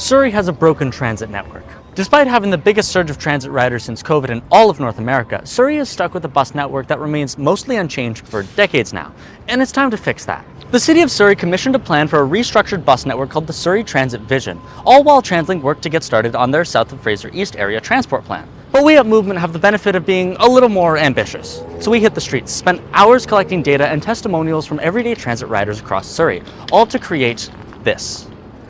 Surrey has a broken transit network. Despite having the biggest surge of transit riders since COVID in all of North America, Surrey is stuck with a bus network that remains mostly unchanged for decades now, and it's time to fix that. The City of Surrey commissioned a plan for a restructured bus network called the Surrey Transit Vision, all while TransLink worked to get started on their South of Fraser East area transport plan. But we at Movement have the benefit of being a little more ambitious. So we hit the streets, spent hours collecting data and testimonials from everyday transit riders across Surrey, all to create this.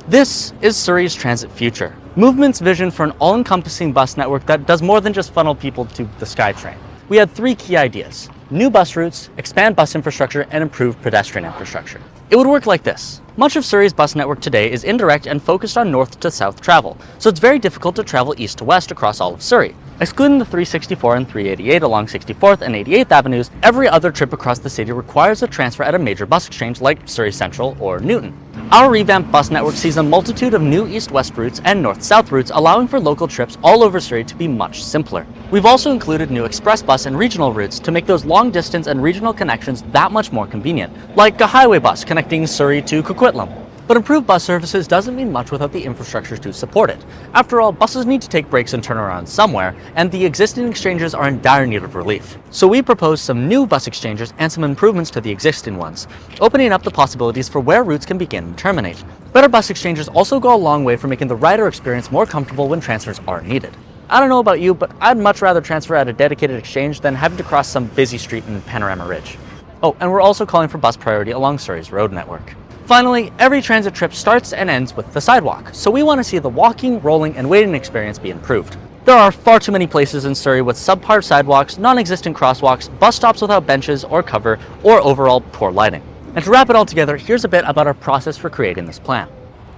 This is Surrey's transit future. Movement's vision for an all-encompassing bus network that does more than just funnel people to the SkyTrain. We had three key ideas: new bus routes, expand bus infrastructure, and improve pedestrian infrastructure. It would work like this. Much of Surrey's bus network today is indirect and focused on north to south travel, so it's very difficult to travel east to west across all of Surrey. Excluding the 364 and 388 along 64th and 88th Avenues, every other trip across the city requires a transfer at a major bus exchange like Surrey Central or Newton. Our revamped bus network sees a multitude of new east-west routes and north-south routes, allowing for local trips all over Surrey to be much simpler. We've also included new express bus and regional routes to make those long-distance and regional connections that much more convenient, like a highway bus connecting Surrey to Coquitlam. But improved bus services doesn't mean much without the infrastructure to support it. After all, buses need to take breaks and turn around somewhere, and the existing exchanges are in dire need of relief. So we proposed some new bus exchanges and some improvements to the existing ones, opening up the possibilities for where routes can begin and terminate. Better bus exchanges also go a long way for making the rider experience more comfortable when transfers are needed. I don't know about you, but I'd much rather transfer at a dedicated exchange than having to cross some busy street in Panorama Ridge. Oh, and we're also calling for bus priority along Surrey's road network. Finally, every transit trip starts and ends with the sidewalk, so we want to see the walking, rolling, and waiting experience be improved. There are far too many places in Surrey with subpar sidewalks, non-existent crosswalks, bus stops without benches or cover, or overall poor lighting. And to wrap it all together, here's a bit about our process for creating this plan.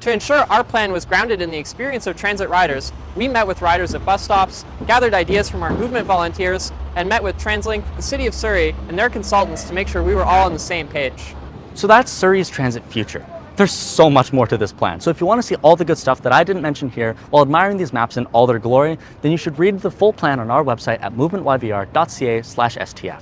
To ensure our plan was grounded in the experience of transit riders, we met with riders at bus stops, gathered ideas from our movement volunteers, and met with TransLink, the City of Surrey, and their consultants to make sure we were all on the same page. So that's Surrey's transit future. There's so much more to this plan, so if you want to see all the good stuff that I didn't mention here while admiring these maps in all their glory, then you should read the full plan on our website at movementyvr.ca/stf.